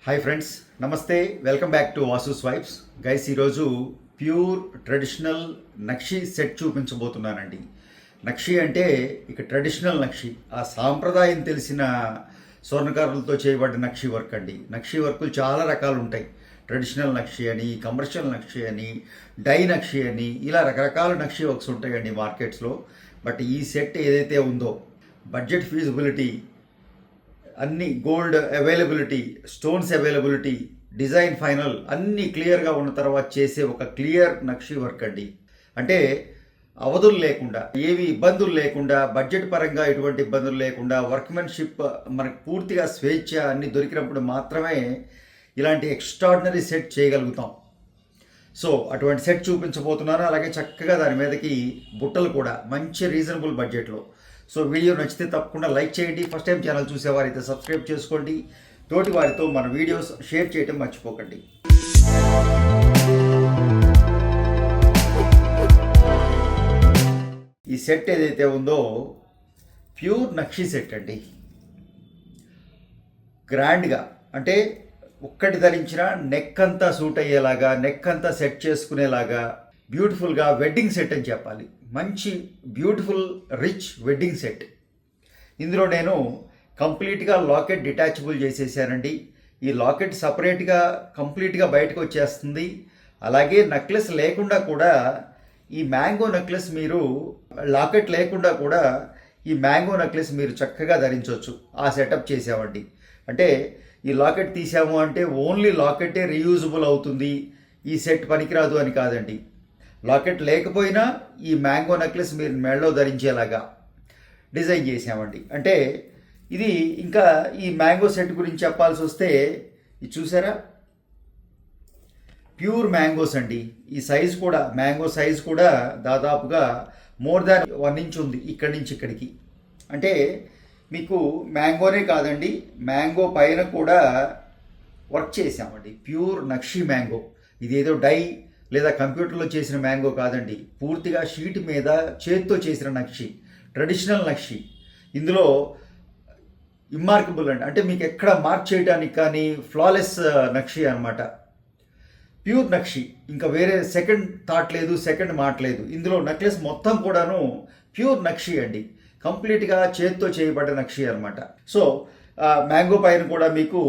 Hi friends, నమస్తే. Welcome back to Vasu swipes. Guys, ఈరోజు pure traditional నక్షి set చూపించబోతున్నానండి. నక్షి అంటే ఇక ట్రెడిషనల్ నక్షి, ఆ సాంప్రదాయం తెలిసిన స్వర్ణకారులతో చేయబడ్డ నక్షి వర్క్ అండి. నక్షి వర్కులు చాలా రకాలు ఉంటాయి. ట్రెడిషనల్ నక్షి అని, కమర్షియల్ నక్షి అని, డై నక్షి అని, ఇలా రకరకాల నక్షి వర్క్స్ ఉంటాయండి మార్కెట్స్లో. బట్ ఈ సెట్ ఏదైతే ఉందో, బడ్జెట్ ఫీజిబిలిటీ, అన్ని gold availability, stones availability, design final అన్నీ క్లియర్గా ఉన్న తర్వాత చేసే ఒక క్లియర్ నక్షి వర్క్ అండి. అంటే అవధులు లేకుండా, ఏవి ఇబ్బందులు లేకుండా, బడ్జెట్ పరంగా ఎటువంటి ఇబ్బందులు లేకుండా, వర్క్మెన్షిప్ మనకు పూర్తిగా స్వేచ్ఛ అన్ని దొరికినప్పుడు మాత్రమే ఇలాంటి ఎక్స్ట్రాడినరీ సెట్ చేయగలుగుతాం. సో అటువంటి సెట్ చూపించబోతున్నాను. అలాగే చక్కగా దాని మీదకి బుట్టలు కూడా మంచి రీజనబుల్ బడ్జెట్లో. సో వీడియో నచ్చితే తప్పకుండా లైక్ చేయండి. ఫస్ట్ టైం ఛానల్ చూసేవారైతే సబ్స్క్రైబ్ చేసుకోండి. తోటి వారితో మన వీడియోస్ షేర్ చేయడం మర్చిపోకండి. ఈ సెట్ ఏదైతే ఉందో ప్యూర్ నక్షి సెట్ అండి. గ్రాండ్గా, అంటే ఒక్కటి ధరించిన నెక్ అంతా సూట్ అయ్యేలాగా, నెక్ అంతా సెట్ చేసుకునేలాగా బ్యూటిఫుల్గా వెడ్డింగ్ సెట్ అని చెప్పాలి. మంచి బ్యూటిఫుల్ రిచ్ వెడ్డింగ్ సెట్. ఇందులో నేను కంప్లీట్గా లాకెట్ డిటాచబుల్ చేసేసానండి. ఈ లాకెట్ సపరేట్గా కంప్లీట్గా బయటకు వచ్చేస్తుంది. అలాగే నెక్లెస్ లేకుండా కూడా ఈ మ్యాంగో నెక్లెస్ మీరు, లాకెట్ లేకుండా కూడా ఈ మ్యాంగో నెక్లెస్ మీరు చక్కగా ధరించవచ్చు. ఆ సెటప్ చేసామండి. అంటే ఈ లాకెట్ తీసాము అంటే ఓన్లీ లాకెటే రీయూజబుల్ అవుతుంది, ఈ సెట్ పనికిరాదు అని కాదండి. లాకెట్ లేకపోయినా ఈ మ్యాంగో నెక్లెస్ మీరు మెడలో ధరించేలాగా డిజైన్ చేసామండి. అంటే ఇది ఇంకా ఈ మ్యాంగో సెట్ గురించి చెప్పాల్సి వస్తే, ఇది చూసారా, ప్యూర్ మ్యాంగోస్ అండి. ఈ సైజ్ కూడా, మ్యాంగో సైజ్ కూడా దాదాపుగా మోర్ దాన్ 1 ఇంచ్ ఉంది ఇక్కడి నుంచి ఇక్కడికి. అంటే మీకు మ్యాంగోనే కాదండి, మ్యాంగో పైన కూడా వర్క్ చేసామండి. ప్యూర్ నక్షి మ్యాంగో. ఇదేదో డై లేదా కంప్యూటర్లో చేసిన మ్యాంగో కాదండి, పూర్తిగా షీట్ మీద చేతితో చేసిన నక్షి, ట్రెడిషనల్ నక్షి. ఇందులో ఇమ్మార్కబుల్ అండి, అంటే మీకు ఎక్కడ మార్క్ చేయడానికి కానీ ఫ్లాలెస్ నక్షి అనమాట. ప్యూర్ నక్షి, ఇంకా వేరే సెకండ్ థాట్ లేదు, సెకండ్ మాట లేదు. ఇందులో నెక్లెస్ మొత్తం కూడాను ప్యూర్ నక్షి అండి, కంప్లీట్గా చేతితో చేయబడ్డ నక్షి అనమాట. సో మ్యాంగో పైన కూడా మీకు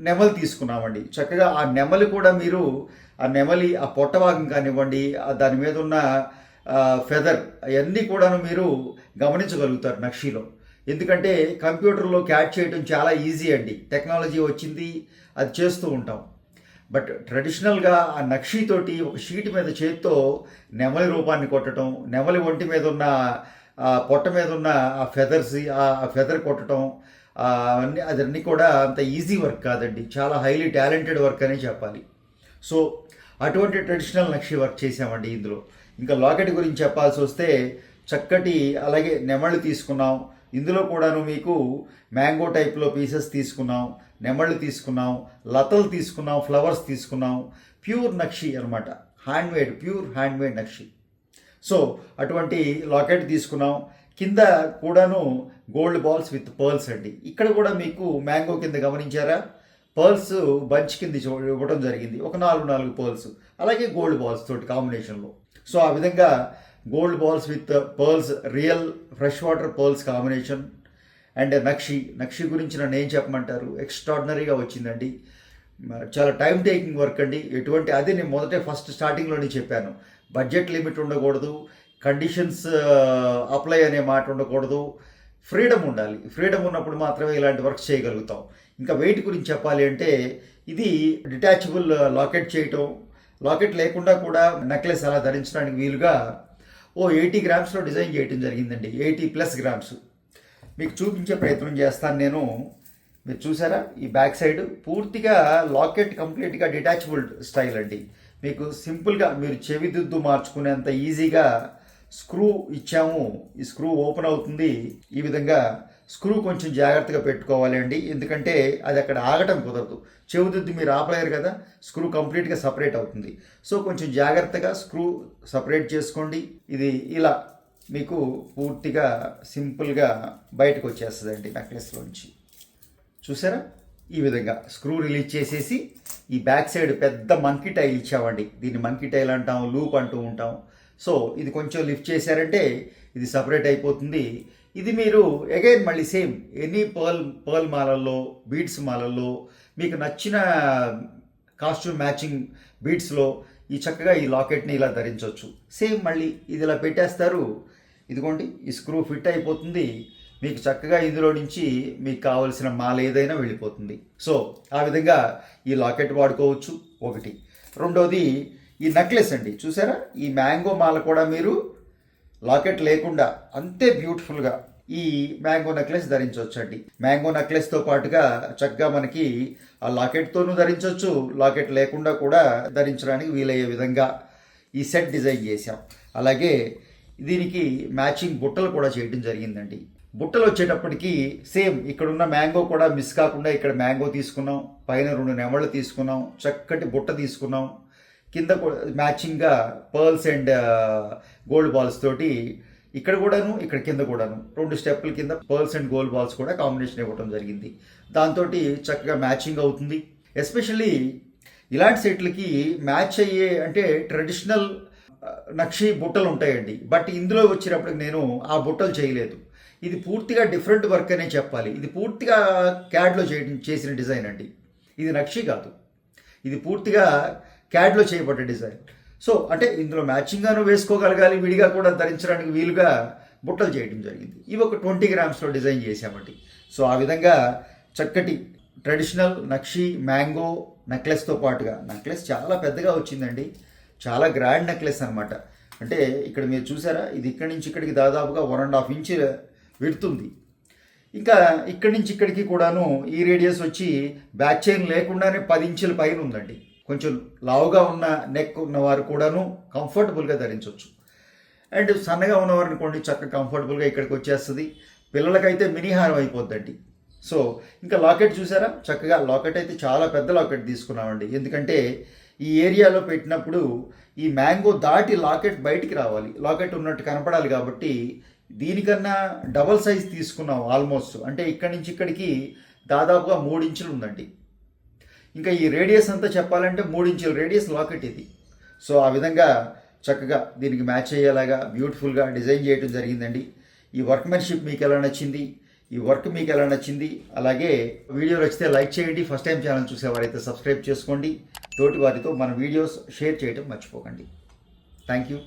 నెమలి తీసుకున్నామండి. చక్కగా ఆ నెమలి కూడా మీరు, ఆ నెమలి ఆ పొట్ట భాగం కానివ్వండి, దాని మీద ఉన్న ఫెదర్, అవన్నీ కూడాను మీరు గమనించగలుగుతారు నక్షిలో. ఎందుకంటే కంప్యూటర్లో క్యాచ్ చేయడం చాలా ఈజీ అండి, టెక్నాలజీ వచ్చింది, అది చేస్తూ ఉంటాం. బట్ ట్రెడిషనల్గా ఆ నక్షితోటి ఒక షీట్ మీద చేత్తో నెమలి రూపాన్ని కొట్టడం, నెమలి ఒంటి మీద ఉన్న పొట్ట మీద ఉన్న ఆ ఫెదర్స్, ఆ ఫెదర్ కొట్టడం, అదన్నీ కూడా అంత ఈజీ వర్క్ కాదండి, చాలా హైలీ టాలెంటెడ్ వర్క్ అనే చెప్పాలి. సో అటువంటి ట్రెడిషనల్ నక్షి వర్క్ చేసామండి ఇందులో. ఇంకా లాకెట్ గురించి చెప్పాల్సి వస్తే, చక్కటి అలాగే నెమళ్ళు తీసుకున్నాం. ఇందులో కూడాను మీకు మ్యాంగో టైప్లో పీసెస్ తీసుకున్నాం, నెమళ్ళు తీసుకున్నాం, లతలు తీసుకున్నాం, ఫ్లవర్స్ తీసుకున్నాం. ప్యూర్ నక్షి అనమాట, హ్యాండ్మేడ్, ప్యూర్ హ్యాండ్మేడ్ నక్షి. సో అటువంటి లాకెట్ తీసుకున్నాం. కింద కూడాను గోల్డ్ బాల్స్ విత్ పర్ల్స్ అండి. ఇక్కడ కూడా మీకు మ్యాంగో కింద గమనించారా, పర్ల్స్ బంచ్ కింద ఇవ్వడం జరిగింది, ఒక 4 పర్ల్స్, అలాగే గోల్డ్ బాల్స్ తోటి కాంబినేషన్లో. సో ఆ విధంగా gold balls with pearls, real fresh water pearls combination. And నక్షి గురించి నన్ను ఏం చెప్పమంటారు, ఎక్స్ట్రాడినరీగా వచ్చిందండి. చాలా టైం టేకింగ్ వర్క్ అండి. అదే నేను మొదటే ఫస్ట్ స్టార్టింగ్లోనే చెప్పాను, బడ్జెట్ లిమిట్ ఉండకూడదు, కండిషన్స్ అప్లై అనే మాట ఉండకూడదు, ఫ్రీడమ్ ఉండాలి. ఫ్రీడమ్ ఉన్నప్పుడు మాత్రమే ఇలాంటి వర్క్స్ చేయగలుగుతాం. ఇంకా వెయిట్ గురించి చెప్పాలి అంటే, ఇది డిటాచబుల్ లాకెట్ చేయటం, లాకెట్ లేకుండా కూడా నెక్లెస్ అలా ధరించడానికి వీలుగా 80 గ్రామ్స్లో డిజైన్ చేయడం జరిగిందండి. 80+ గ్రామ్స్ మీకు చూపించే ప్రయత్నం చేస్తాను నేను. మీరు చూసారా, ఈ బ్యాక్ సైడ్ పూర్తిగా లాకెట్ కంప్లీట్గా డిటాచబుల్ స్టైల్ అండి. మీకు సింపుల్గా మీరు చెవిదిద్దు మార్చుకునేంత ఈజీగా స్క్రూ ఇచ్చాము. ఈ స్క్రూ ఓపెన్ అవుతుంది. ఈ విధంగా స్క్రూ కొంచెం జాగ్రత్తగా పెట్టుకోవాలి అండి, ఎందుకంటే అది అక్కడ ఆగటం కుదరదు. చెవిదిద్దు మీరు ఆపలేరు కదా, స్క్రూ కంప్లీట్గా సపరేట్ అవుతుంది. సో కొంచెం జాగ్రత్తగా స్క్రూ సపరేట్ చేసుకోండి. ఇది ఇలా మీకు పూర్తిగా సింపుల్గా బయటకు వచ్చేస్తుందండి నెక్లెస్లోంచి. చూసారా, ఈ విధంగా స్క్రూ రిలీజ్ చేసేసి ఈ బ్యాక్ సైడ్ పెద్ద మంకీ టైల్ ఇచ్చామండి. దీన్ని మంకీ టైల్ అంటాం, లూప్ అంటూ ఉంటాం. సో ఇది కొంచెం లిఫ్ట్ చేశారంటే ఇది సపరేట్ అయిపోతుంది. ఇది మీరు అగైన్ మళ్ళీ సేమ్ ఎనీ పర్ల్ మాలల్లో, బీడ్స్ మాలల్లో మీకు నచ్చిన కాస్ట్యూమ్ మ్యాచింగ్ బీడ్స్లో ఈ చక్కగా ఈ లాకెట్ని ఇలా ధరించవచ్చు. సేమ్ మళ్ళీ ఇది ఇలా పెట్టేస్తారు, ఇదిగోండి ఈ స్క్రూ ఫిట్ అయిపోతుంది. మీకు చక్కగా ఇందులో నుంచి మీకు కావలసిన మాల ఏదైనా వెళ్ళిపోతుంది. సో ఆ విధంగా ఈ లాకెట్ వాడుకోవచ్చు ఒకటి. రెండోది ఈ నెక్లెస్ అండి, చూసారా ఈ మ్యాంగో మాల కూడా మీరు లాకెట్ లేకుండా అంతే బ్యూటిఫుల్గా ఈ మ్యాంగో నెక్లెస్ ధరించవచ్చు అండి. మ్యాంగో నెక్లెస్తో పాటుగా చక్కగా మనకి ఆ లాకెట్తోనూ ధరించవచ్చు, లాకెట్ లేకుండా కూడా ధరించడానికి వీలయ్యే విధంగా ఈ సెట్ డిజైన్ చేశాం. అలాగే దీనికి మ్యాచింగ్ బుట్టలు కూడా చేయడం జరిగిందండి. బుట్టలు వచ్చేటప్పటికి సేమ్ ఇక్కడున్న మ్యాంగో కూడా మిస్ కాకుండా ఇక్కడ మ్యాంగో తీసుకున్నాం, పైన 2 నెమళ్ళు తీసుకున్నాం, చక్కటి బుట్ట తీసుకున్నాం, కింద మ్యాచింగ్గా పర్ల్స్ అండ్ గోల్డ్ బాల్స్ తోటి ఇక్కడ కూడాను ఇక్కడ కింద కూడాను 2 స్టెప్పుల కింద పర్ల్స్ అండ్ గోల్డ్ బాల్స్ కూడా కాంబినేషన్ ఇవ్వడం జరిగింది. దాంతో చక్కగా మ్యాచింగ్ అవుతుంది. ఎస్పెషల్లీ ఇలాంటి సెట్లకి మ్యాచ్ అయ్యే అంటే ట్రెడిషనల్ నక్షి బుట్టలు ఉంటాయండి. బట్ ఇందులో వచ్చినప్పటికి నేను ఆ బుట్టలు చేయలేదు. ఇది పూర్తిగా డిఫరెంట్ వర్క్ అనే చెప్పాలి. ఇది పూర్తిగా క్యాడ్లో చేసిన డిజైన్ అండి. ఇది నక్షి కాదు, ఇది పూర్తిగా క్యాడ్లో చేయబడ్డ డిజైన్. సో అంటే ఇందులో మ్యాచింగ్గాను వేసుకోగలగాలి, విడిగా కూడా ధరించడానికి వీలుగా బుట్టలు చేయడం జరిగింది. ఇవి ఒక 20 గ్రామ్స్లో డిజైన్ చేసామండి. సో ఆ విధంగా చక్కటి ట్రెడిషనల్ నక్షి మ్యాంగో నెక్లెస్తో పాటుగా నెక్లెస్ చాలా పెద్దగా వచ్చిందండి, చాలా గ్రాండ్ నెక్లెస్ అనమాట. అంటే ఇక్కడ మీరు చూసారా, ఇది ఇక్కడి నుంచి ఇక్కడికి దాదాపుగా 1.5 ఇంచ్ విడుతుంది. ఇంకా ఇక్కడి నుంచి ఇక్కడికి కూడాను ఈ రేడియస్ వచ్చి బ్యాక్ చైన్ లేకుండానే 10 ఇంచుల పైన ఉందండి. కొంచెం లావుగా ఉన్న నెక్ ఉన్నవారు కూడాను కంఫర్టబుల్గా ధరించవచ్చు. అండ్ సన్నగా ఉన్నవారిని కొంచెం చక్కగా కంఫర్టబుల్గా ఇక్కడికి వచ్చేస్తుంది. పిల్లలకైతే మినీ హారం అయిపోద్దండి. సో ఇంకా లాకెట్ చూసారా, చక్కగా లాకెట్ అయితే చాలా పెద్ద లాకెట్ తీసుకున్నామండి. ఎందుకంటే ఈ ఏరియాలో పెట్టినప్పుడు ఈ మ్యాంగో దాటి లాకెట్ బయటికి రావాలి, లాకెట్ ఉన్నట్టు కనపడాలి. కాబట్టి దీనికన్నా డబల్ సైజ్ తీసుకున్నాం ఆల్మోస్ట్. అంటే ఇక్కడి నుంచి ఇక్కడికి దాదాపుగా 3 ఇంచులు ఉందండి. ఇంకా ఈ రేడియస్ అంతా చెప్పాలంటే 3 ఇంచుల రేడియస్ లాకెట్ ఇది. సో ఆ విధంగా చక్కగా దీనికి మ్యాచ్ అయ్యేలాగా బ్యూటిఫుల్గా డిజైన్ చేయడం జరిగిందండి. ఈ వర్క్మెన్షిప్ మీకు ఎలా నచ్చింది, ఈ వర్క్ మీకు ఎలా నచ్చింది, అలాగే వీడియో నచ్చితే లైక్ చేయండి. ఫస్ట్ టైం ఛానల్ చూసేవారైతే సబ్స్క్రైబ్ చేసుకోండి. తోటి వారితో మన వీడియోస్ షేర్ చేయడం మర్చిపోకండి. Thank you.